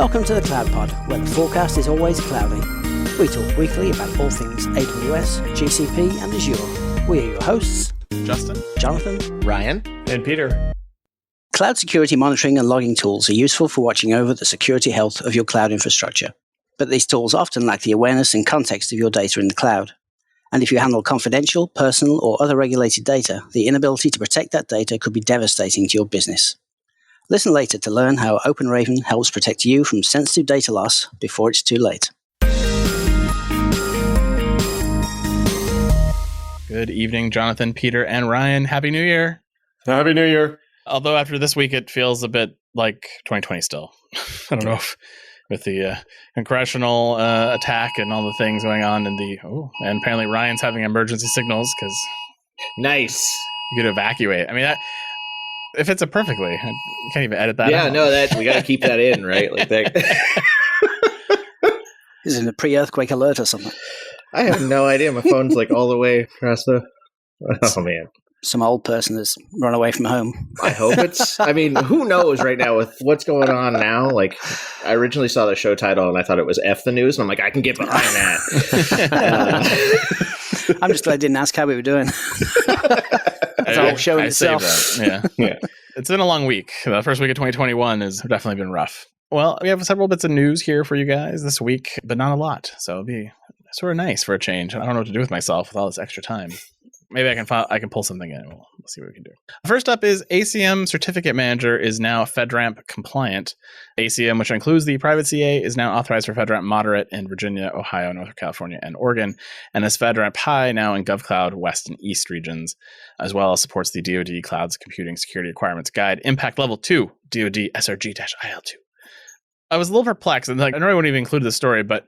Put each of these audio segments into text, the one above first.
Welcome to the Cloud Pod, where the forecast is always cloudy. We talk weekly about all things AWS, GCP, and Azure. We are your hosts, Justin, Jonathan, Ryan, and Peter. Cloud security monitoring and logging tools are useful for watching over the security health of your cloud infrastructure. But these tools often lack the awareness and context of your data in the cloud. And if you handle confidential, personal, or other regulated data, the inability to protect that data could be devastating to your business. Listen later to learn how OpenRaven helps protect you from sensitive data loss before it's too late. good evening, Jonathan, Peter, and Ryan. Happy New Year. Happy New Year. Although after this week, it feels a bit like 2020 still. I don't know if with the congressional attack and all the things going on and and apparently Ryan's having emergency signals because nice. You could evacuate. I mean, if it's a perfectly, you can't even edit that. Yeah, out. no, that we got to keep that in, right? Like that. Is it a pre-earthquake alert or something? I have no idea. My phone's like all the way across the. Oh man. Some old person that's run away from home. I hope it's. I mean, who knows right now with what's going on now? Like, I originally saw the show title and I thought it was F the News, and I'm like, I can get behind that. I'm just glad I didn't ask how we were doing. It's a whole show in itself. Yeah. It's been a long week. The first week of 2021 has definitely been rough. Well, we have several bits of news here for you guys this week, but not a lot. So it'll be sort of nice for a change. I don't know what to do with myself with all this extra time. Maybe I can pull something in. We'll see what we can do. First up is ACM Certificate Manager is now FedRAMP compliant. ACM, which includes the private CA, is now authorized for FedRAMP Moderate in Virginia, Ohio, North California, and Oregon, and is FedRAMP High now in GovCloud West and East regions, as well as supports the DoD Cloud's Computing Security Requirements Guide, Impact Level 2, DoD SRG-IL2. I was a little perplexed, and I know I wouldn't even include this story, but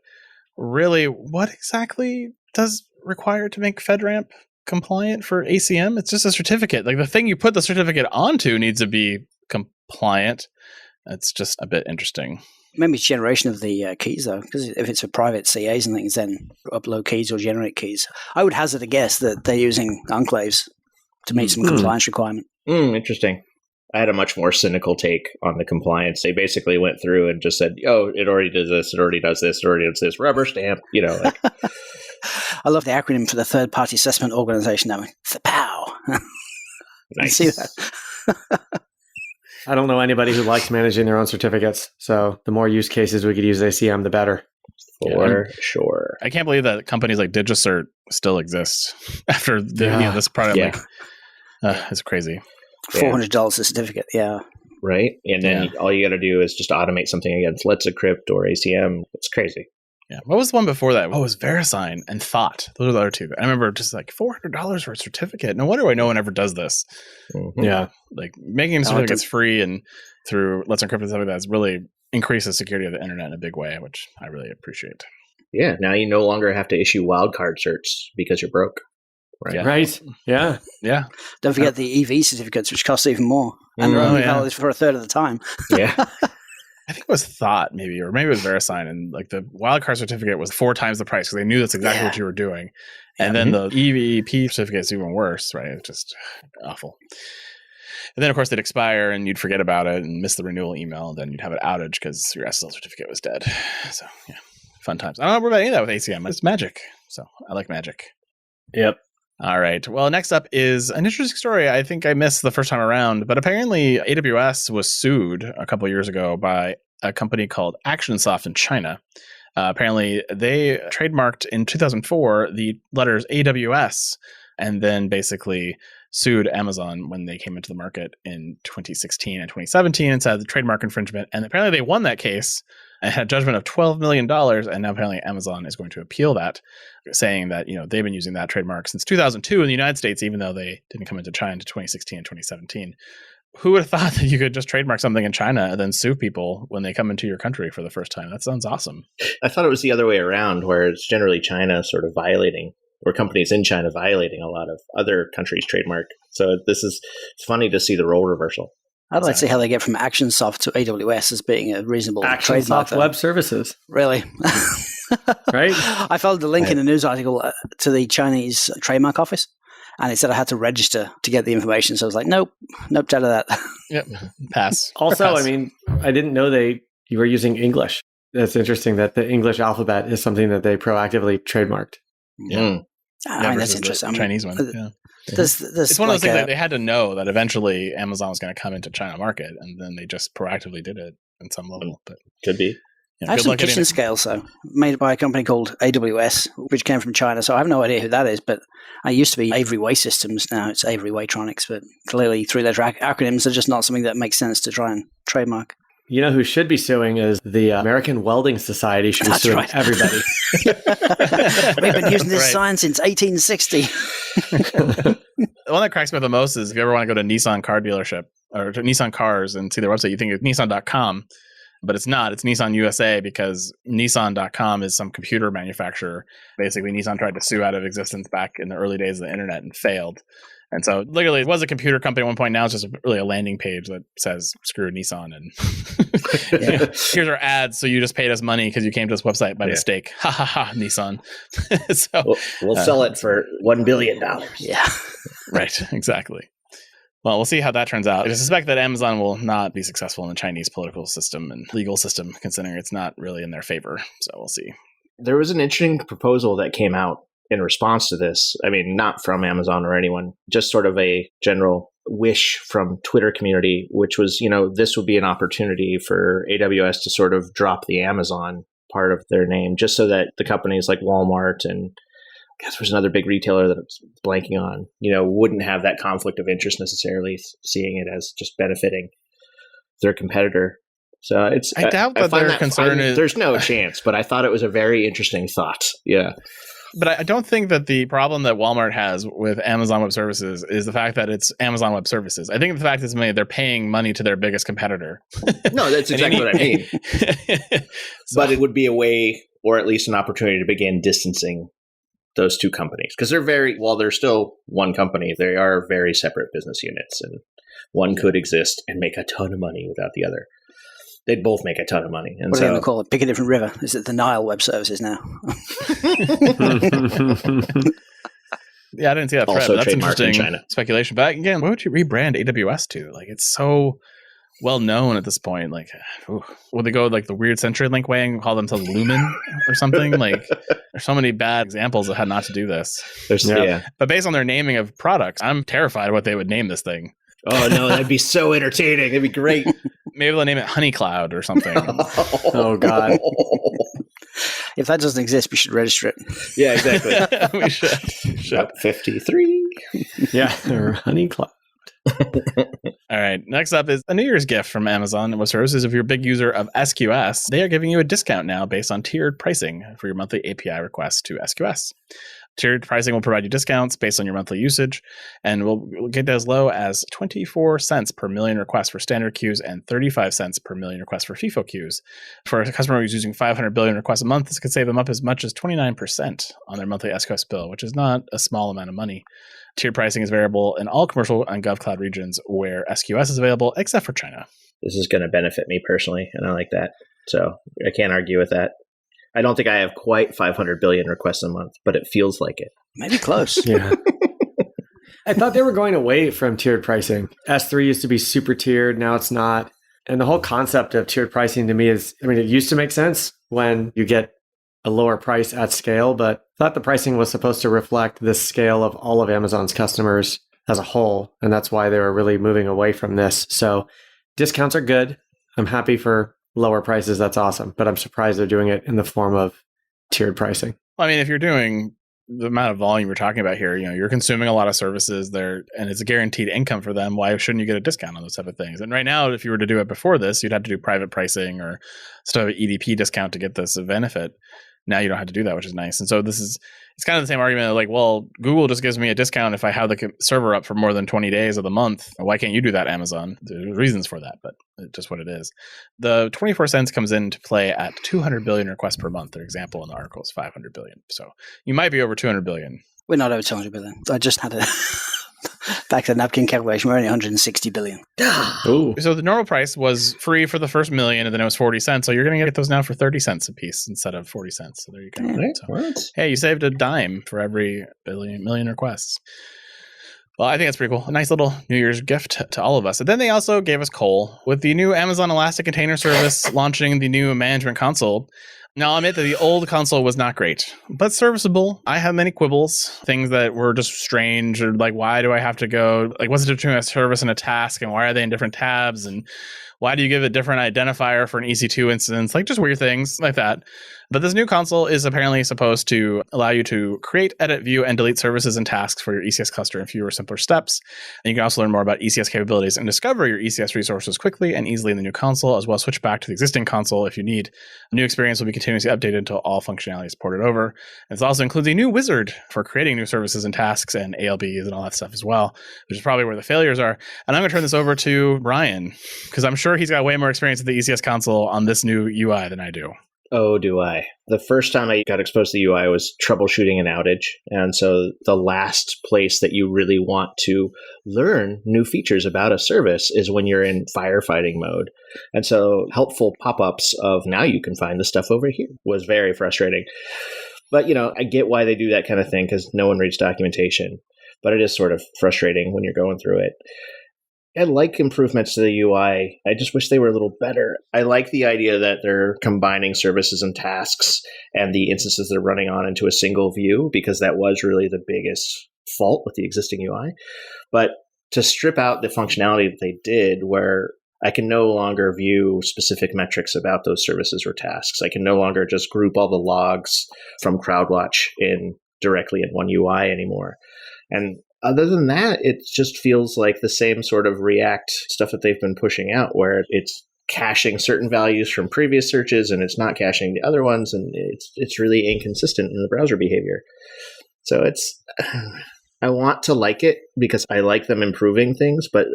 really, what exactly does require to make FedRAMP compliant for ACM? It's just a certificate. Like the thing you put the certificate onto needs to be compliant. It's just a bit interesting. Maybe it's generation of the keys though, because if it's for private CAs and things, then upload keys or generate keys. I would hazard a guess that they're using enclaves to meet some compliance requirement. Interesting. I had a much more cynical take on the compliance. They basically went through and just said, "Oh, it already does this. It already does this. It already does this." Rubber stamp. Like. I love the acronym for the third-party assessment organization now. THPOW. Nice. You see that? I don't know anybody who likes managing their own certificates. So the more use cases we could use ACM, the better. For sure. I can't believe that companies like DigiCert still exist after this product. Yeah. It's crazy. $400 a certificate. Yeah. Right. And then all you got to do is just automate something against Let's Encrypt or ACM. It's crazy. Yeah. What was the one before that? It was VeriSign and Thought. Those are the other two. I remember just like $400 for a certificate. No wonder why no one ever does this. Mm-hmm. Yeah. Like making certificates free and through Let's Encrypt and stuff like that has really increased the security of the internet in a big way, which I really appreciate. Yeah. Now you no longer have to issue wildcard certs because you're broke. Right. Yeah. Right. Yeah. Yeah. Don't forget the EV certificates, which cost even more. And they're only valid for a third of the time. Yeah. I think it was Thought maybe, or maybe it was VeriSign. And like the wildcard certificate was 4 times the price because they knew that's exactly what you were doing. And then the EVP certificate is even worse, right? It's just awful. And then, of course, they'd expire and you'd forget about it and miss the renewal email. And then you'd have an outage because your SSL certificate was dead. So, yeah, fun times. I don't know about any of that with ACM. It's magic. So I like magic. Yep. All right. Well, next up is an interesting story I think I missed the first time around, but apparently AWS was sued a couple of years ago by a company called ActionSoft in China. Apparently, they trademarked in 2004 the letters AWS and then basically sued Amazon when they came into the market in 2016 and 2017 and said the trademark infringement. And apparently they won that case and had a judgment of $12 million. And now apparently Amazon is going to appeal that, saying that they've been using that trademark since 2002 in the United States, even though they didn't come into China until 2016 and 2017. Who would have thought that you could just trademark something in China and then sue people when they come into your country for the first time? That sounds awesome. I thought it was the other way around, where it's generally China sort of violating, or companies in China violating a lot of other countries' trademark. So it's funny to see the role reversal. I'd like to see how they get from ActionSoft to AWS as being a reasonable trademark. ActionSoft Web Services. Really? Right? I followed the link in a news article to the Chinese trademark office, and it said I had to register to get the information. So I was like, nope, out of that. Yep. Pass. Also, Pass. I mean, I didn't know they you were using English. That's interesting that the English alphabet is something that they proactively trademarked. Yeah. I mean, that's interesting. The Chinese one. Yeah. There's it's one of those things that they had to know that eventually Amazon was going to come into China market, and then they just proactively did it in some level. But could be. I have some kitchen scales, though, made by a company called AWS, which came from China. So I have no idea who that is, but I used to be Avery Way Systems. Now it's Avery Waytronics, but clearly through their acronyms, they're just not something that makes sense to try and trademark. You know who should be suing is the American Welding Society should be suing everybody. We've been using this sign since 1860. The one that cracks me up the most is if you ever want to go to Nissan car dealership or to Nissan cars and see their website, you think it's Nissan.com, but it's not. It's Nissan USA because Nissan.com is some computer manufacturer. Basically, Nissan tried to sue out of existence back in the early days of the internet and failed. And so literally it was a computer company at one point. Now it's just really a landing page that says, screw Nissan. And here's our ads. So you just paid us money because you came to this website by mistake. Ha ha ha, Nissan. So we'll sell it for $1 billion. Yeah. Right. Exactly. Well, we'll see how that turns out. I suspect that Amazon will not be successful in the Chinese political system and legal system, considering it's not really in their favor. So we'll see. There was an interesting proposal that came out in response to this. I mean, not from Amazon or anyone, just sort of a general wish from Twitter community, which was, this would be an opportunity for AWS to sort of drop the Amazon part of their name, just so that the companies like Walmart and I guess there's another big retailer that I'm blanking on, wouldn't have that conflict of interest necessarily, seeing it as just benefiting their competitor. So I doubt that their concern is there's no chance, but I thought it was a very interesting thought. Yeah. But I don't think that the problem that Walmart has with Amazon Web Services is the fact that it's Amazon Web Services. I think the fact is they're paying money to their biggest competitor. No, that's exactly what I mean. But it would be a way, or at least an opportunity, to begin distancing those two companies. Because they're still one company, they are very separate business units. And one could exist and make a ton of money without the other. They'd both make a ton of money. And what are they going to call it? Pick a different river. Is it the Nile Web Services now? Yeah, I didn't see that thread. That's interesting speculation. But again, what would you rebrand AWS to? Like, it's so well known at this point. Like, would they go like the weird CenturyLink way and call themselves Lumen or something? Like, there's so many bad examples of how not to do this. But based on their naming of products, I'm terrified of what they would name this thing. Oh no, that'd be so entertaining. That'd be great. Maybe they'll name it Honey Cloud or something. Oh God. If that doesn't exist, we should register it. Yeah, exactly. We should. 53. Yeah, or Honey Cloud. All right. Next up is a New Year's gift from Amazon Web Services. If you're a big user of SQS, they are giving you a discount now based on tiered pricing for your monthly API requests to SQS. Tiered pricing will provide you discounts based on your monthly usage, and we'll get as low as 24 cents per million requests for standard queues and 35 cents per million requests for FIFO queues. For a customer who's using 500 billion requests a month, this could save them up as much as 29% on their monthly SQS bill, which is not a small amount of money. Tiered pricing is variable in all commercial and GovCloud regions where SQS is available, except for China. This is going to benefit me personally, and I like that. So I can't argue with that. I don't think I have quite 500 billion requests a month, but it feels like it. Maybe close. Yeah. I thought they were going away from tiered pricing. S3 used to be super tiered. Now it's not. And the whole concept of tiered pricing to me is, it used to make sense when you get a lower price at scale, but I thought the pricing was supposed to reflect the scale of all of Amazon's customers as a whole. And that's why they were really moving away from this. So discounts are good. I'm happy for lower prices. That's awesome. But I'm surprised they're doing it in the form of tiered pricing. Well, if you're doing the amount of volume we're talking about here, you're consuming a lot of services there and it's a guaranteed income for them. Why shouldn't you get a discount on those type of things? And right now, if you were to do it before this, you'd have to do private pricing or still have an EDP discount to get this benefit. Now you don't have to do that, which is nice. And so it's kind of the same argument of like, well, Google just gives me a discount if I have the server up for more than 20 days of the month. Why can't you do that, Amazon? There's reasons for that, but it's just what it is. The 24 cents comes into play at 200 billion requests per month. Their example in the article is 500 billion. So you might be over 200 billion. We're not over 200 billion. I just had a back to the napkin calculation. We're only 160 billion. Ooh. So the normal price was free for the first million, and then it was 40 cents. So you're going to get those now for 30 cents a piece instead of 40 cents. So there you go. Right. So, hey, you saved a dime for every million requests. Well, I think that's pretty cool. A nice little New Year's gift to all of us. And then they also gave us Cole with the new Amazon Elastic Container Service launching the new management console. Now, I'll admit that the old console was not great, but serviceable. I have many quibbles, things that were just strange, or like, why do I have to go? Like, what's the difference between a service and a task, and why are they in different tabs? And why do you give a different identifier for an EC2 instance? Like, just weird things like that. But this new console is apparently supposed to allow you to create, edit, view, and delete services and tasks for your ECS cluster in fewer, simpler steps. And you can also learn more about ECS capabilities and discover your ECS resources quickly and easily in the new console, as well as switch back to the existing console if you need. The new experience will be continuously updated until all functionality is ported over. And it also includes a new wizard for creating new services and tasks and ALBs and all that stuff as well, which is probably where the failures are. And I'm going to turn this over to Brian, because I'm sure he's got way more experience with the ECS console on this new UI than I do. Oh, do I? The first time I got exposed to the UI was troubleshooting an outage. And so the last place that you really want to learn new features about a service is when you're in firefighting mode. And so helpful pop-ups of now you can find the stuff over here was very frustrating. But, I get why they do that kind of thing because no one reads documentation. But it is sort of frustrating when you're going through it. I like improvements to the UI. I just wish they were a little better. I like the idea that they're combining services and tasks and the instances they're running on into a single view, because that was really the biggest fault with the existing UI. But to strip out the functionality that they did, where I can no longer view specific metrics about those services or tasks. I can no longer just group all the logs from CrowdWatch directly in one UI anymore. And other than that, it just feels like the same sort of React stuff that they've been pushing out, where it's caching certain values from previous searches and it's not caching the other ones, and it's really inconsistent in the browser behavior. So I want to like it because I like them improving things, but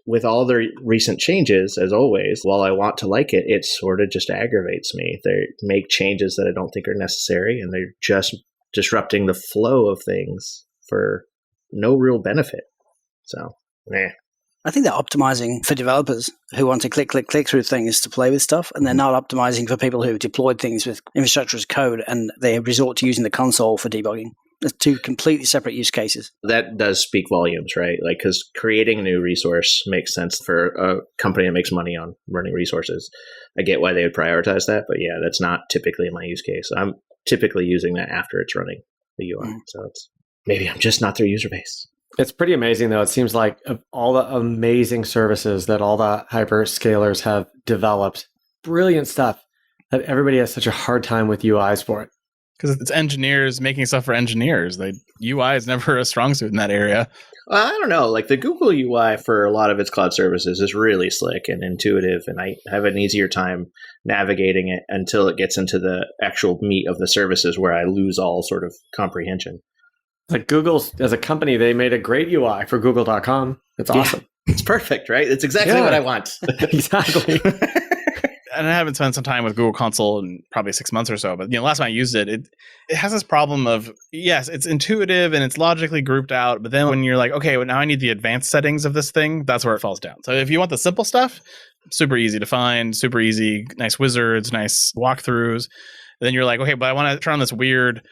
with all their recent changes, as always, while I want to like it, it sort of just aggravates me. They make changes that I don't think are necessary, and they're just disrupting the flow of things for no real benefit. So, I think they're optimizing for developers who want to click through things to play with stuff, and they're not optimizing for people who have deployed things with infrastructure as code and they resort to using the console for debugging. There's two completely separate use cases. That does speak volumes, right? Like, because creating a new resource makes sense for a company that makes money on running resources. I get why they would prioritize that, but yeah, that's not typically my use case. I'm typically using that after it's running the UI. So maybe I'm just not their user base. It's pretty amazing, though. It seems like of all the amazing services that all the hyperscalers have developed, brilliant stuff, that everybody has such a hard time with UIs for it. Because it's engineers making stuff for engineers. UI is never a strong suit in that area. I don't know. Like, the Google UI for a lot of its cloud services is really slick and intuitive, and I have an easier time navigating it until it gets into the actual meat of the services where I lose all sort of comprehension. Like, Google, as a company, they made a great UI for Google.com. It's awesome. Yeah, it's perfect, right? It's exactly what I want. Exactly. And I haven't spent some time with Google Console in probably 6 months or so, but last time I used it, it has this problem of, yes, it's intuitive and it's logically grouped out, but then when you're like, okay, well, now I need the advanced settings of this thing, that's where it falls down. So if you want the simple stuff, super easy to find, super easy, nice wizards, nice walkthroughs. Then you're like, okay, but I want to turn on this weird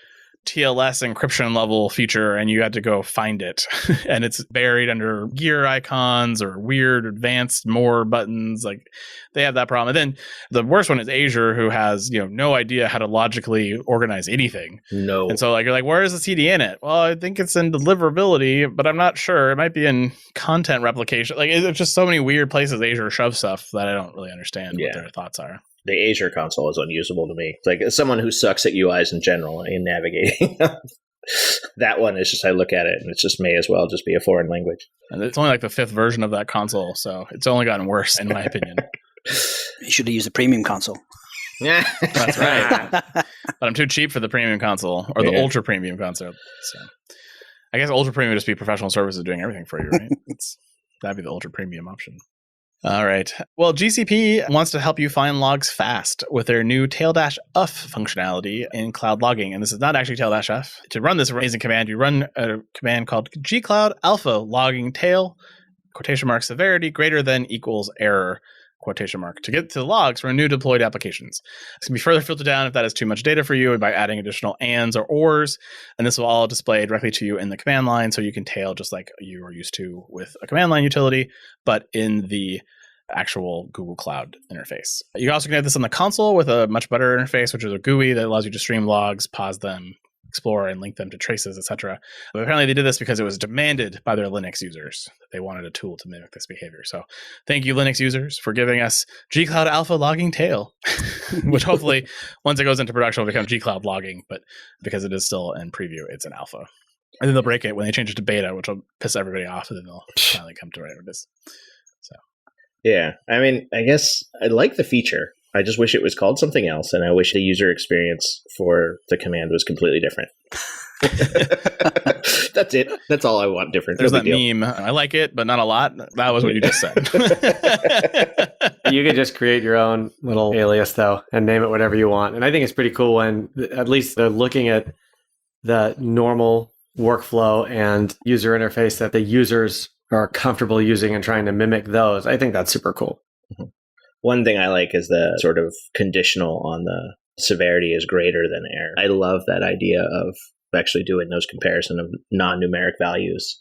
TLS encryption level feature, and you had to go find it. And it's buried under gear icons or weird advanced more buttons. Like, they have that problem. And then the worst one is Azure, who has, no idea how to logically organize anything. No. And so you're like, where is the CD in it? Well, I think it's in deliverability, but I'm not sure. It might be in content replication. Like, it's just so many weird places Azure shoves stuff that I don't really understand what their thoughts are. The Azure console is unusable to me. Like, as someone who sucks at UIs in general in navigating, that one is just, I look at it and it just may as well just be a foreign language. And it's only like the 5th version of that console, so it's only gotten worse, in my opinion. You should have used the premium console. Yeah, that's right. But I'm too cheap for the premium console or the ultra premium console. So I guess ultra premium would just be professional services doing everything for you, right? That'd be the ultra premium option. All right. Well, GCP wants to help you find logs fast with their new tail-f functionality in cloud logging. And this is not actually tail-f. To run this amazing command, you run a command called gcloud alpha logging tail, !severity greater than equals error. quotation mark, to get to the logs for new deployed applications. It's going to be further filtered down if that is too much data for you by adding additional ands or ors, and this will all display directly to you in the command line, so you can tail just like you are used to with a command line utility, but in the actual Google Cloud interface. You can also connect this on the console with a much better interface, which is a GUI that allows you to stream logs, pause them, explore, and link them to traces, etc. But apparently they did this because it was demanded by their Linux users. They wanted a tool to mimic this behavior. So thank you, Linux users, for giving us gcloud alpha logging tail, which hopefully, once it goes into production, will become gcloud logging. But because it is still in preview, it's an alpha. And then they'll break it when they change it to beta, which will piss everybody off, and then they'll finally come to whatever it is. So, yeah, I mean, I guess I like the feature. I just wish it was called something else, and I wish the user experience for the command was completely different. That's it. That's all I want different. There's no that meme. I like it, but not a lot. That was what you just said. You could just create your own little alias, though, and name it whatever you want. And I think it's pretty cool when at least they're looking at the normal workflow and user interface that the users are comfortable using and trying to mimic those. I think that's super cool. Mm-hmm. One thing I like is the sort of conditional on the severity is greater than error. I love that idea of actually doing those comparison of non-numeric values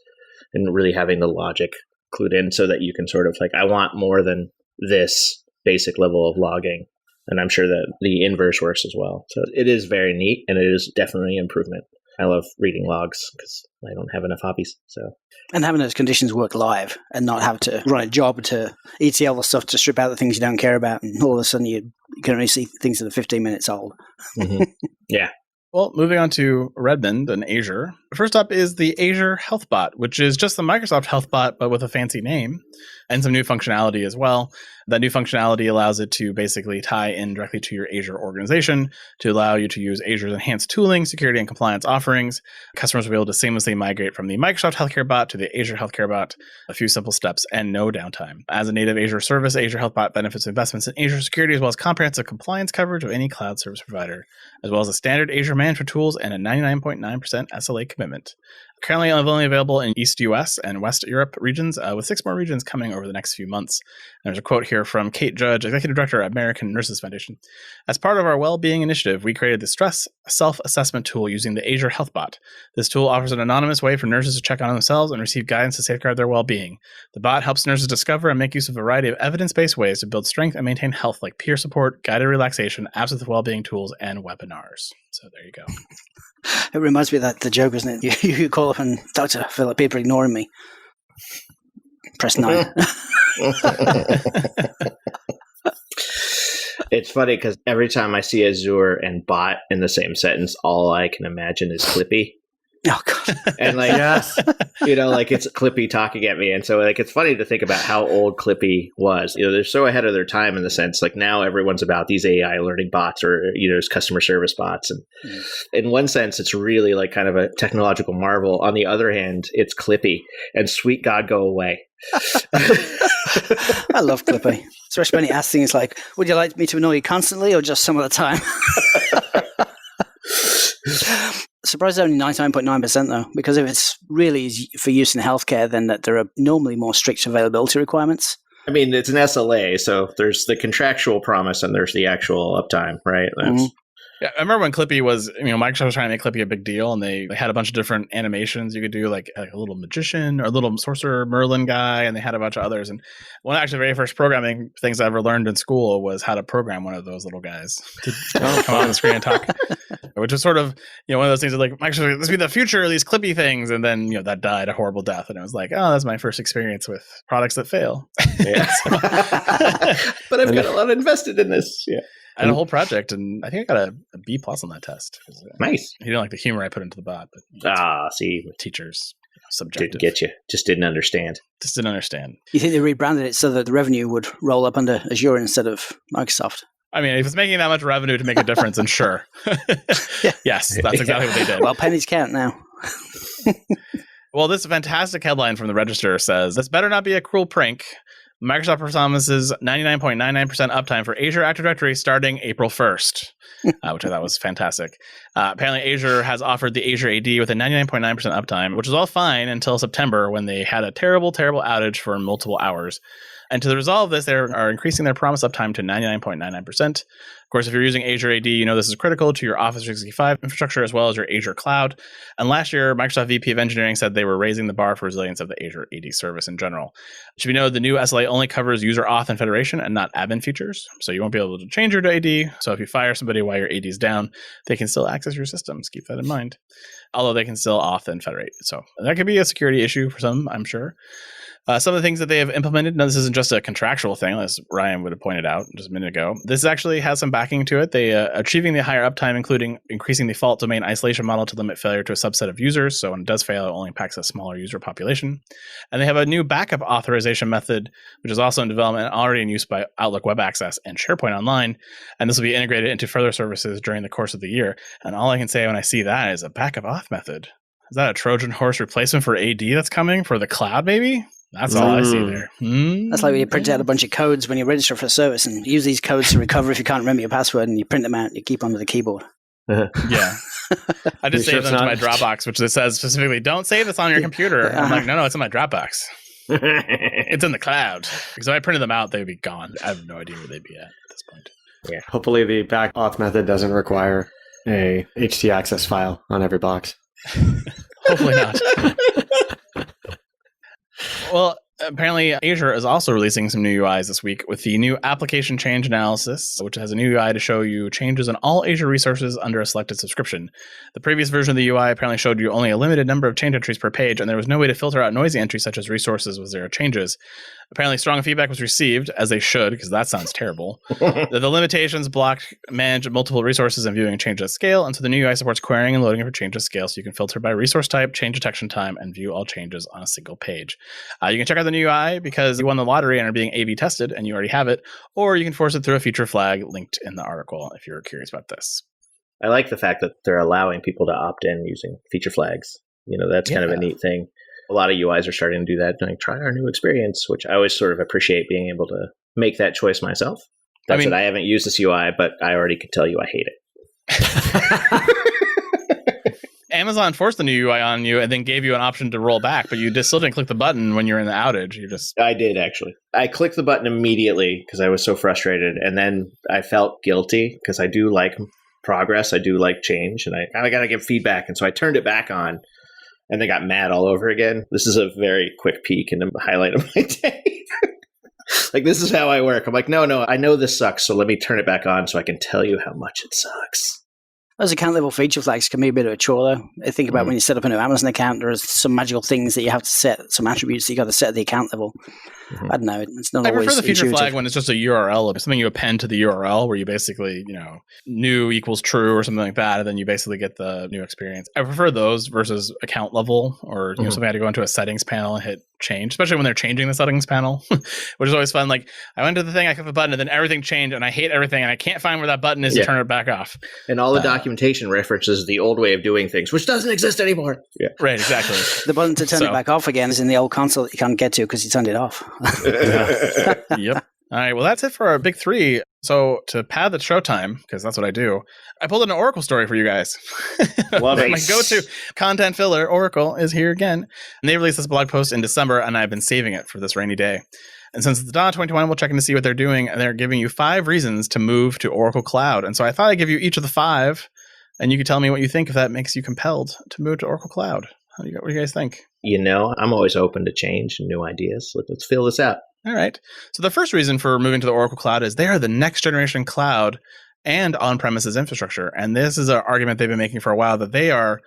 and really having the logic clued in so that you can sort of like, I want more than this basic level of logging. And I'm sure that the inverse works as well. So it is very neat, and it is definitely an improvement. I love reading logs because I don't have enough hobbies. So, and having those conditions work live and not have to run a job to ETL the stuff to strip out the things you don't care about, and all of a sudden you can only see things that are 15 minutes old. Mm-hmm. Yeah. Well, moving on to Redmond and Azure. First up is the Azure Health Bot, which is just the Microsoft Health Bot, but with a fancy name and some new functionality as well. That new functionality allows it to basically tie in directly to your Azure organization to allow you to use Azure's enhanced tooling, security, and compliance offerings. Customers will be able to seamlessly migrate from the Microsoft Healthcare Bot to the Azure Healthcare Bot, a few simple steps and no downtime. As a native Azure service, Azure Health Bot benefits investments in Azure security as well as comprehensive compliance coverage of any cloud service provider, as well as a standard Azure management tools and a 99.9% SLA commitment. Currently only available in East US and West Europe regions, with 6 more regions coming over the next few months. And there's a quote here from Kate Judge, Executive Director at American Nurses Foundation. As part of our well-being initiative, we created the Stress Self-Assessment Tool using the Azure Health Bot. This tool offers an anonymous way for nurses to check on themselves and receive guidance to safeguard their well-being. The bot helps nurses discover and make use of a variety of evidence-based ways to build strength and maintain health, like peer support, guided relaxation, apps with well-being tools, and webinars. So there you go. It reminds me of that the joke, isn't it? You call up and, Doctor, I feel like people are ignoring me. Press 9. It's funny because every time I see Azure and bot in the same sentence, all I can imagine is Clippy. Oh, God. And like, Yes. you know, like it's Clippy talking at me. And so like, it's funny to think about how old Clippy was. You know, they're so ahead of their time in the sense, like now everyone's about these AI learning bots or, you know, customer service bots. And in one sense, it's really like kind of a technological marvel. On the other hand, it's Clippy and sweet God, go away. I love Clippy. Especially when he asks things like, would you like me to annoy you constantly or just some of the time? Surprised only 99.9% though, because if it's really for use in healthcare, then that there are normally more strict availability requirements. I mean, it's an SLA, so there's the contractual promise and there's the actual uptime, right? That's, Yeah, I remember when Clippy was, you know, Microsoft was trying to make Clippy a big deal, and they had a bunch of different animations you could do, like a little magician or a little sorcerer Merlin guy, and they had a bunch of others. And one of the very first programming things I ever learned in school was how to program one of those little guys to come on the screen and talk, which was sort of, you know, one of those things that like, Microsoft, this will be the future of these Clippy things. And then, you know, that died a horrible death. And it was like, oh, that's my first experience with products that fail. Yeah. But I've got a lot invested in this. Yeah. I had a whole project, and I think I got a B+ on that test. Nice. He didn't like the humor I put into the bot, but see, teachers, subjective. Didn't get you. Just didn't understand. Just didn't understand. You think they rebranded it so that the revenue would roll up under Azure instead of Microsoft? I mean, if it's making that much revenue to make a difference, then sure. Yes, that's exactly what they did. Well, pennies count now. Well, this fantastic headline from the Register says, this better not be a cruel prank. Microsoft promises 99.99% uptime for Azure Active Directory starting April 1st, which I thought was fantastic. Apparently, Azure has offered the Azure AD with a 99.9% uptime, which was all fine until September when they had a terrible, terrible outage for multiple hours. And to resolve this, they are increasing their promised uptime to 99.99%. Of course, if you're using Azure AD, you know this is critical to your Office 365 infrastructure as well as your Azure cloud. And last year, Microsoft VP of Engineering said they were raising the bar for resilience of the Azure AD service in general. It should be noted the new SLA only covers user auth and federation and not admin features. So you won't be able to change your AD. So if you fire somebody while your AD is down, they can still access your systems. Keep that in mind. Although they can still auth and federate. So that could be a security issue for some, I'm sure. Some of the things that they have implemented, now this isn't just a contractual thing, as Ryan would have pointed out just a minute ago. This actually has some backing to it. They achieving the higher uptime, including increasing the fault domain isolation model to limit failure to a subset of users. So when it does fail, it only impacts a smaller user population. And they have a new backup authorization method, which is also in development and already in use by Outlook Web Access and SharePoint Online. And this will be integrated into further services during the course of the year. And all I can say when I see that is a backup auth method. Is that a Trojan horse replacement for AD that's coming for the cloud, maybe? That's all I see there. That's like when you print out a bunch of codes when you register for a service and use these codes to recover if you can't remember your password, and you print them out and you keep them on the keyboard. Yeah. I just saved them to my Dropbox, which it says specifically, don't save this on your computer. And I'm like, no, it's in my Dropbox. It's in the cloud. Because if I printed them out, they'd be gone. I have no idea where they'd be at this point. Yeah. Hopefully the back auth method doesn't require a htaccess file on every box. Hopefully not. Well, apparently Azure is also releasing some new UIs this week with the new application change analysis, which has a new UI to show you changes in all Azure resources under a selected subscription. The previous version of the UI apparently showed you only a limited number of change entries per page, and there was no way to filter out noisy entries such as resources with 0 changes. Apparently, strong feedback was received, as they should, because that sounds terrible. The limitations block manage multiple resources and viewing change at scale, and so the new UI supports querying and loading for change at scale, so you can filter by resource type, change detection time, and view all changes on a single page. You can check out the new UI because you won the lottery and are being A/B tested, and you already have it, or you can force it through a feature flag linked in the article if you're curious about this. I like the fact that they're allowing people to opt in using feature flags. You know, that's kind of a neat thing. A lot of UIs are starting to do that, like try our new experience, which I always sort of appreciate being able to make that choice myself. That's it. I haven't used this UI, but I already could tell you I hate it. Amazon forced the new UI on you and then gave you an option to roll back, but you just still didn't click the button when you're in the outage. I did, actually. I clicked the button immediately because I was so frustrated, and then I felt guilty because I do like progress. I do like change, and I kind of got to give feedback, and so I turned it back on. And they got mad all over again. This is a very quick peek into the highlight of my day. Like, this is how I work. I'm like, no, I know this sucks, so let me turn it back on so I can tell you how much it sucks. Those account level feature flags can be a bit of a chore, though. I think about when you set up a new Amazon account, there are some magical things that you have to set, some attributes that you got to set at the account level. I don't know. It's not always I prefer the feature intuitive. flag when it's just a URL or something you append to the URL where you basically, new equals true or something like that, and then you basically get the new experience. I prefer those versus account level or something I had to go into a settings panel and hit change, especially when they're changing the settings panel, which is always fun. Like, I went to the thing, I clicked the button, and then everything changed, and I hate everything, and I can't find where that button is to turn it back off. And all the documentation references the old way of doing things, which doesn't exist anymore. Yeah, right, exactly. The button to turn it back off again is in the old console that you can't get to because you turned it off. Yep. All right. Well, that's it for our big three. So to pad the showtime, because that's what I do, I pulled in an Oracle story for you guys. Love it. My go-to content filler, Oracle, is here again. And they released this blog post in December, and I've been saving it for this rainy day. And since it's the dawn of 2021, we'll check in to see what they're doing. And they're giving you 5 reasons to move to Oracle Cloud. And so I thought I'd give you each of the 5, and you could tell me what you think if that makes you compelled to move to Oracle Cloud. What do you guys think? I'm always open to change and new ideas. Let's fill this out. All right. So the first reason for moving to the Oracle Cloud is they are the next generation cloud and on-premises infrastructure. And this is an argument they've been making for a while, that they are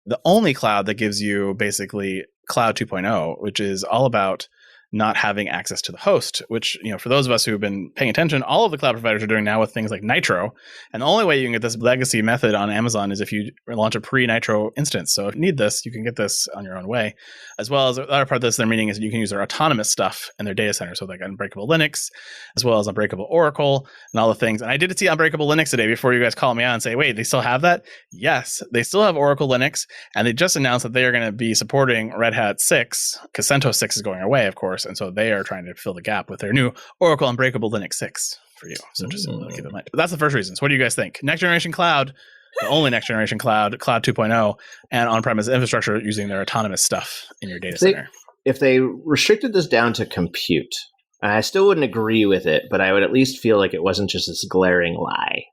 the only cloud that gives you basically Cloud 2.0, which is all about not having access to the host, which, for those of us who've been paying attention, all of the cloud providers are doing now with things like Nitro. And the only way you can get this legacy method on Amazon is if you launch a pre-Nitro instance. So if you need this, you can get this on your own way. As well as the other part of this, their meaning is you can use their autonomous stuff in their data center. So like Unbreakable Linux, as well as Unbreakable Oracle and all the things. And I did see Unbreakable Linux today before you guys call me out and say, wait, they still have that? Yes, they still have Oracle Linux. And they just announced that they are going to be supporting Red Hat 6, because CentOS 6 is going away, of course. And so they are trying to fill the gap with their new Oracle Unbreakable Linux 6 for you. So just keep in mind. But that's the first reason. So what do you guys think? Next generation cloud the only next generation cloud, Cloud 2.0, and on-premise infrastructure using their autonomous stuff in your data center. If they restricted this down to compute, I still wouldn't agree with it, but I would at least feel like it wasn't just this glaring lie.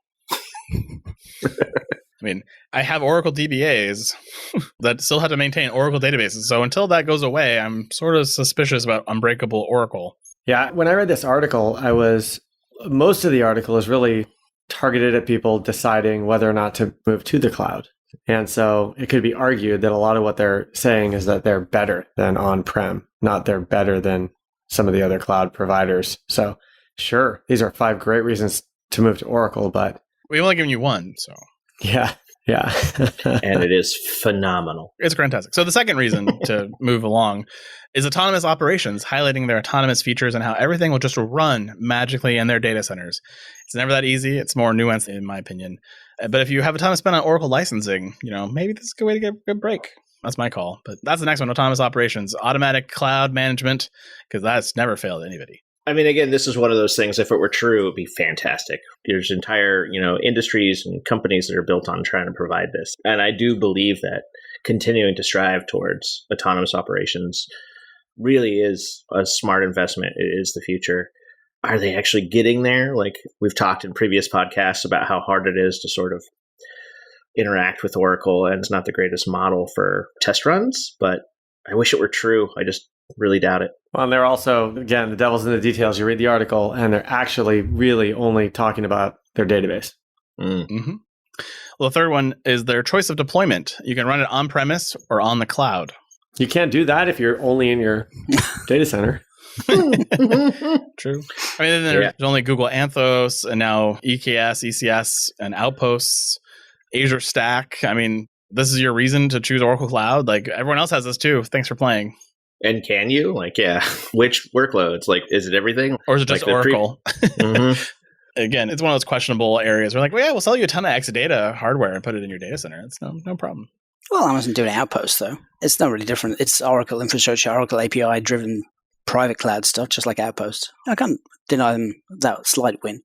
I mean, I have Oracle DBAs that still have to maintain Oracle databases. So until that goes away, I'm sort of suspicious about unbreakable Oracle. Yeah, when I read this article, most of the article is really targeted at people deciding whether or not to move to the cloud. And so it could be argued that a lot of what they're saying is that they're better than on-prem, not they're better than some of the other cloud providers. So sure, these are 5 great reasons to move to Oracle, but we've only given you one, so. Yeah. And it is phenomenal. It's fantastic. So the second reason to move along is autonomous operations, highlighting their autonomous features and how everything will just run magically in their data centers. It's never that easy. It's more nuanced, in my opinion. But if you have a ton to spend on Oracle licensing, maybe this is a good way to get a good break. That's my call. But that's the next one, autonomous operations, automatic cloud management, because that's never failed anybody. I mean, again, this is one of those things, if it were true, it would be fantastic. There's entire, industries and companies that are built on trying to provide this. And I do believe that continuing to strive towards autonomous operations really is a smart investment. It is the future. Are they actually getting there? Like we've talked in previous podcasts about how hard it is to sort of interact with Oracle, and it's not the greatest model for test runs, but I wish it were true. I just really doubt it. Well, and they're also, again, the devil's in the details. You read the article, and they're actually really only talking about their database. Mm-hmm. Well, the third one is their choice of deployment. You can run it on-premise or on the cloud. You can't do that if you're only in your data center. True. I mean, there's only Google Anthos, and now EKS, ECS, and Outposts, Azure Stack. I mean, this is your reason to choose Oracle Cloud. Like, everyone else has this too. Thanks for playing. And can you? Which workloads? Like, is it everything? Or is it just Oracle? Again, it's one of those questionable areas. We're like, well, yeah, we'll sell you a ton of Exadata hardware and put it in your data center. It's no problem. Well, Amazon doing Outposts, though. It's not really different. It's Oracle infrastructure, Oracle API-driven private cloud stuff, just like Outpost. I can't deny them that slight win.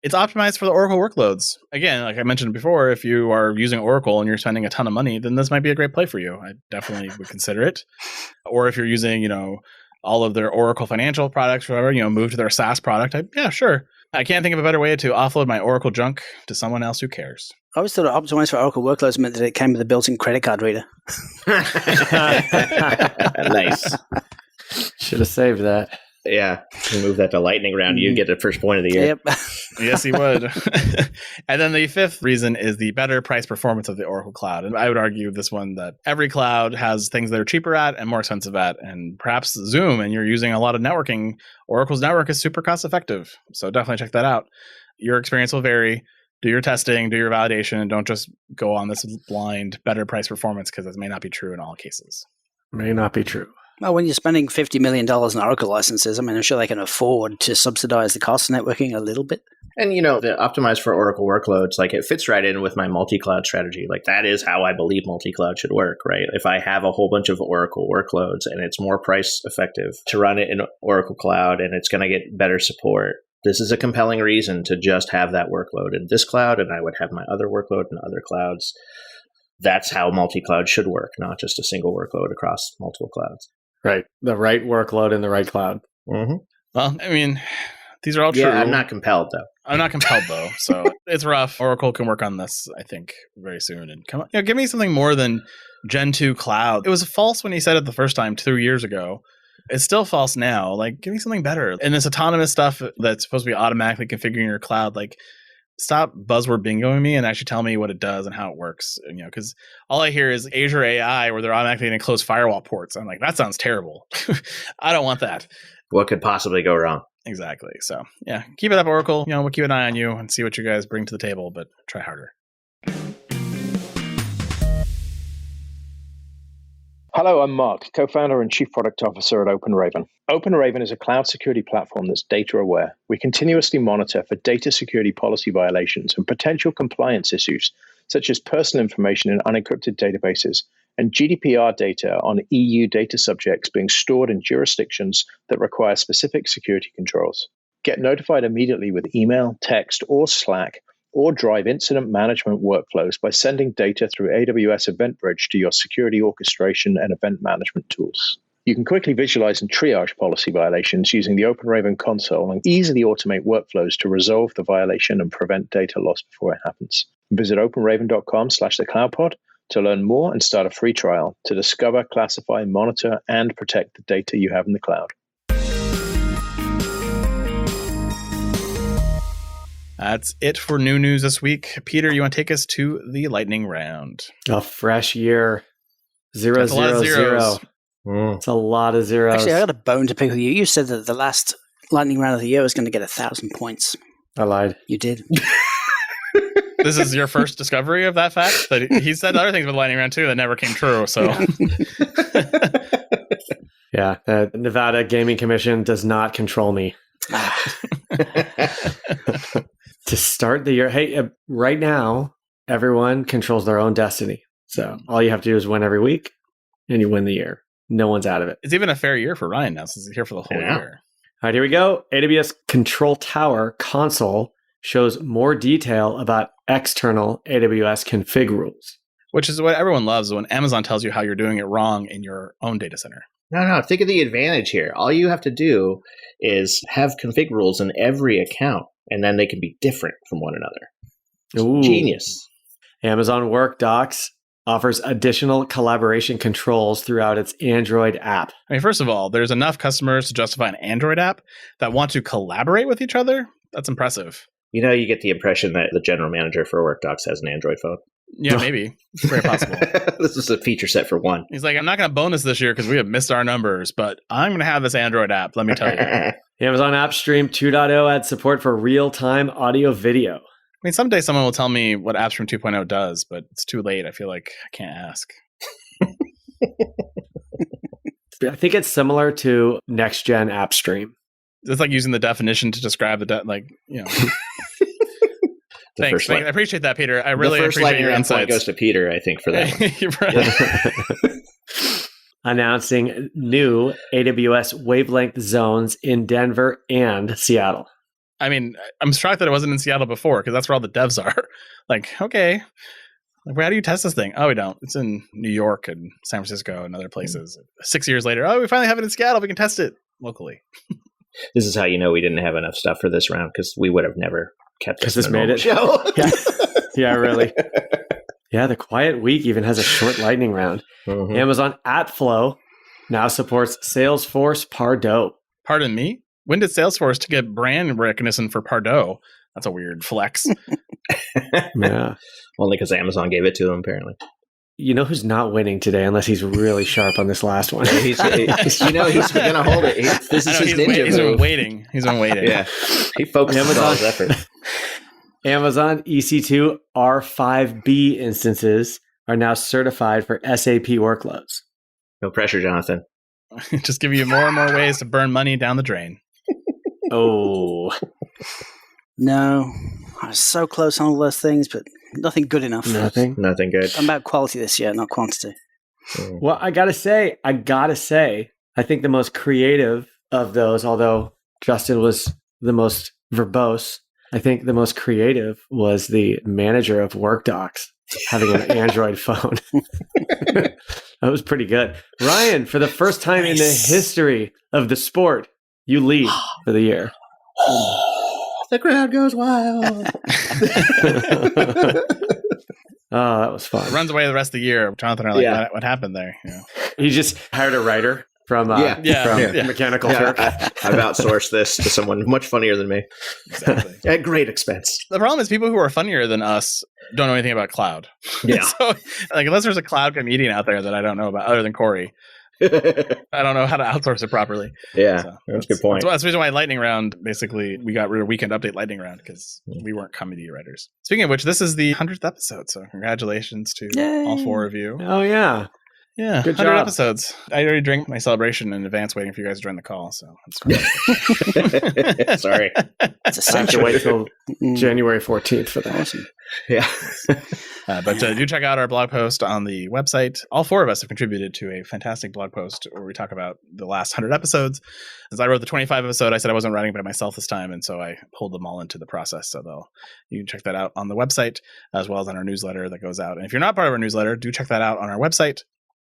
It's optimized for the Oracle workloads. Again, like I mentioned before, if you are using Oracle and you're spending a ton of money, then this might be a great play for you. I definitely would consider it. Or if you're using, all of their Oracle financial products, or whatever, move to their SaaS product. Sure. I can't think of a better way to offload my Oracle junk to someone else who cares. I always thought optimized for Oracle workloads meant that it came with a built-in credit card reader. Nice. Should have saved that. Yeah, you move that to lightning round, you get the first point of the year. Yep. Yes, he would. And then the fifth reason is the better price performance of the Oracle Cloud. And I would argue this one that every cloud has things that are cheaper at and more expensive at. And perhaps Zoom, and you're using a lot of networking, Oracle's network is super cost effective. So definitely check that out. Your experience will vary. Do your testing, do your validation, and don't just go on this blind better price performance, because it may not be true in all cases. May not be true. Well, when you're spending $50 million in Oracle licenses, I'm sure they can afford to subsidize the cost of networking a little bit. And, the optimized for Oracle workloads, it fits right in with my multi-cloud strategy. That is how I believe multi-cloud should work, right? If I have a whole bunch of Oracle workloads and it's more price effective to run it in Oracle Cloud and it's going to get better support, this is a compelling reason to just have that workload in this cloud, and I would have my other workload in other clouds. That's how multi-cloud should work, not just a single workload across multiple clouds. Right. The right workload in the right cloud. Mm-hmm. Well, these are all true. Yeah, I'm not compelled, though. I'm not compelled, though. So it's rough. Oracle can work on this, I think, very soon. And come on, give me something more than Gen 2 cloud. It was false when he said it the first time 2 years ago. It's still false now. Give me something better. And this autonomous stuff that's supposed to be automatically configuring your cloud, stop buzzword bingoing me and actually tell me what it does and how it works. Because all I hear is Azure AI, where they're automatically going to close firewall ports. I'm like, that sounds terrible. I don't want that. What could possibly go wrong? Exactly. So yeah, keep it up, Oracle. We'll keep an eye on you and see what you guys bring to the table, but try harder. Hello, I'm Mark, co-founder and chief product officer at OpenRaven. OpenRaven is a cloud security platform that's data aware. We continuously monitor for data security policy violations and potential compliance issues, such as personal information in unencrypted databases and GDPR data on EU data subjects being stored in jurisdictions that require specific security controls. Get notified immediately with email, text, or Slack or drive incident management workflows by sending data through AWS Event Bridge to your security orchestration and event management tools. You can quickly visualize and triage policy violations using the OpenRaven console and easily automate workflows to resolve the violation and prevent data loss before it happens. Visit openraven.com/thecloudpod to learn more and start a free trial to discover, classify, monitor, and protect the data you have in the cloud. That's it for new news this week. Peter, you want to take us to the lightning round? A fresh year. Zero, That's a lot of zero, zeros. zero. It's a lot of zeros. Actually, I got a bone to pick with you. You said that the last lightning round of the year was going to get 1,000 points. I lied. You did. This is your first discovery of that fact? That he said other things with lightning round too that never came true. So, Yeah, the Nevada Gaming Commission does not control me. To start the year, hey, right now, everyone controls their own destiny. So all you have to do is win every week, and you win the year. No one's out of it. it's even a fair year for Ryan now since he's here for the whole Yeah. year. All right, here we go. AWS Control Tower console shows more detail about external AWS config rules. Which is what everyone loves when Amazon tells you how you're doing it wrong in your own data center. No. Think of the advantage here. All you have to do is have config rules in every account, and then they can be different from one another. Ooh. Genius. Amazon Work Docs offers additional collaboration controls throughout its Android app. I mean, first of all, there's enough customers to justify an Android app that want to collaborate with each other. That's impressive. You know, you get the impression that the general manager for WorkDocs has an Android phone. Yeah, maybe. It's very possible. This is a feeture set for one. He's like, I'm not going to bonus this year because we have missed our numbers, but I'm going to have this Android app, let me tell you. I Amazon App Stream 2.0 adds support for real-time audio video. mean, someday someone will tell me what AppStream 2.0 does, but it's too late. I feel like I can't ask. I think it's similar to next-gen App Stream. It's like using the definition to describe Thanks. I appreciate that, Peter. I really the first appreciate your lightning round point insights. goes to Peter, I think, for that one. You're right. Announcing new AWS wavelength zones in Denver and Seattle. I mean, I'm shocked that it wasn't in Seattle before because that's where all the devs are. Like, okay, like, how do you test this thing? Oh, we don't. It's in New York and San Francisco and other places. 6 years later, oh, we finally have it in Seattle. We can test it locally. This is how you know we didn't have enough stuff for this round, because we would have never kept this Because this in the made normal it. show. Yeah, really. Yeah, the quiet week even has a short lightning round. Mhm. Amazon AppFlow now supports Salesforce Pardot. Pardon me? When did Salesforce to get brand recognition for Pardot? That's a weird flex. Yeah. Only because Amazon gave it to them, apparently. You know who's not winning today unless he's really sharp on this last one? He's going to hold it. This is his ninja he's been move. waiting. He's been waiting. Yeah. He focuses all his effort. Amazon EC2 R5B instances are now certified for SAP workloads. No pressure, Jonathan. Just give you more and more ways to burn money down the drain. Oh, No, I was so close on all those things, but nothing good enough. nothing. Nothing good. I'm about quality this year, not quantity. Well, I gotta say, I think the most creative of those, although Justin was the most verbose, I think the most creative was the manager of WorkDocs having an Android phone. That was pretty good. Ryan, for the first time in the history of the sport, you lead for the year. The crowd goes wild. Oh, that was It fun. runs away the rest of the year. Jonathan and I are like, Yeah. what happened there? You know? He just hired a writer from Yeah. Yeah. Mechanical Yeah, Turk. I've outsourced this to someone much funnier than me. Exactly. At great expense. The problem is people who are funnier than us don't know anything about cloud. Yeah. So, like, unless there's a cloud comedian out there that I don't know about, other than Corey, I don't know how to outsource it properly. Yeah, So that's a good point. That's the reason why Lightning Round, basically, we got rid of Weekend Update Lightning Round because we weren't comedy writers. Speaking of which, this is the 100th episode, so congratulations to Yay. all four of you. Oh, yeah. Yeah, Good 100 job. episodes. I already drank my celebration in advance waiting for you guys to join the call, so that's great. Sorry. It's I have to essential. wait till Mm, January 14th for that. Awesome. Yeah. But do check out our blog post on the website. All four of us have contributed to a fantastic blog post where we talk about the last 100 episodes. As I wrote the 25 episode, I said I wasn't writing by myself this time, and so I pulled them all into the process. So you can check that out on the website as well as on our newsletter that goes out. And if you're not part of our newsletter, do check that out on our website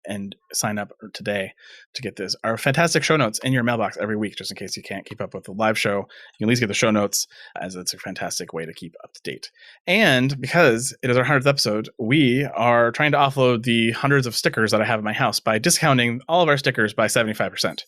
and sign up today to get our fantastic show notes in your mailbox every week, just in case you can't keep up with the live show. You can at least get the show notes, as it's a fantastic way to keep up to date. And because it is our 100th episode, we are trying to offload the hundreds of stickers that I have in my house by discounting all of our stickers by 75%.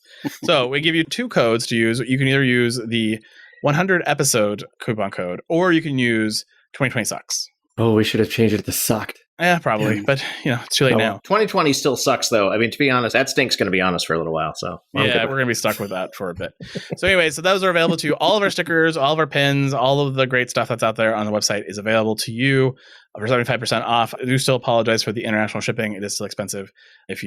So we give you 2 codes to use. You can either use the 100 episode coupon code, or you can use 2020 sucks. Oh, we should have changed it to sucked. Yeah, probably. But, it's too late now. 2020 still sucks, though. I mean, to be honest, that stink's going to be on us for a little while. So we're going to be stuck with that for a bit. So anyway, those are available to you. All of our stickers, all of our pins, all of the great stuff that's out there on the website is available to you for 75% off. I do still apologize for the international shipping. It is still expensive. If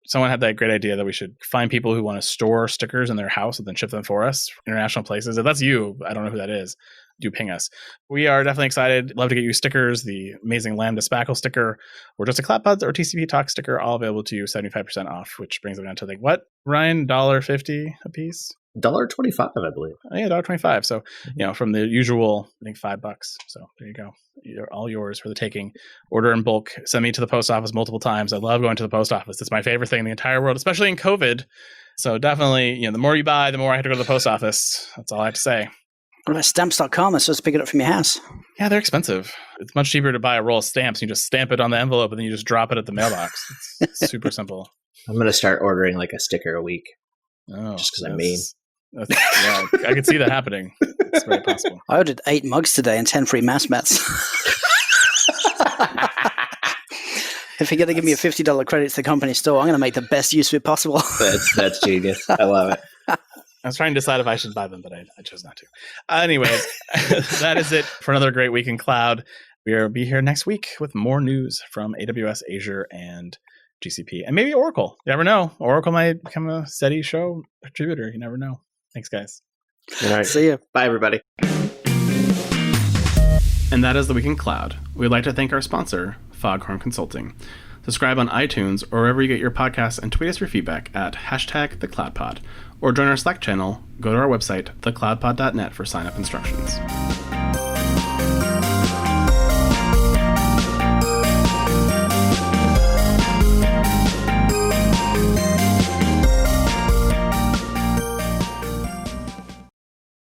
someone had that great idea that we should find people who want to store stickers in their house and then ship them for us, international places. If that's you, I don't know who that is. Do ping us. We are definitely excited. Love to get you stickers, the amazing Lambda Spackle sticker, or just a CloudPods or TCP Talk sticker, all available to you, 75% off, which brings them down to Ryan, $1.50 a piece? $1.25, I believe. Oh, yeah, $1.25. So, from the usual, I think $5. So there you go. You're all yours for the taking. Order in bulk. Send me to the post office multiple times. I love going to the post office. It's my favorite thing in the entire world, especially in COVID. So definitely, the more you buy, the more I have to go to the post office. That's all I have to say. What about stamps.com? I'm supposed to pick it up from your house. Yeah, they're expensive. It's much cheaper to buy a roll of stamps. You just stamp it on the envelope and then you just drop it at the mailbox. It's super simple. I'm going to start ordering a sticker a week. Oh, just because I'm mean. Yeah, I could see that happening. It's very possible. I ordered 8 mugs today and 10 free mass mats. If you're going to give me a $50 credit to the company store, I'm going to make the best use of it possible. That's genius. I love it. I was trying to decide if I should buy them, but I chose not to. Anyways, that is it for another great week in cloud. We'll be here next week with more news from AWS, Azure, and GCP, and maybe Oracle. You never know. Oracle might become a steady show contributor. You never know. Thanks, guys. All right. See you. Bye, everybody. And that is the Week in Cloud. We'd like to thank our sponsor, Foghorn Consulting. Subscribe on iTunes or wherever you get your podcasts and tweet us your feedback at #TheCloudPod. Or join our Slack channel, go to our website, thecloudpod.net for sign-up instructions.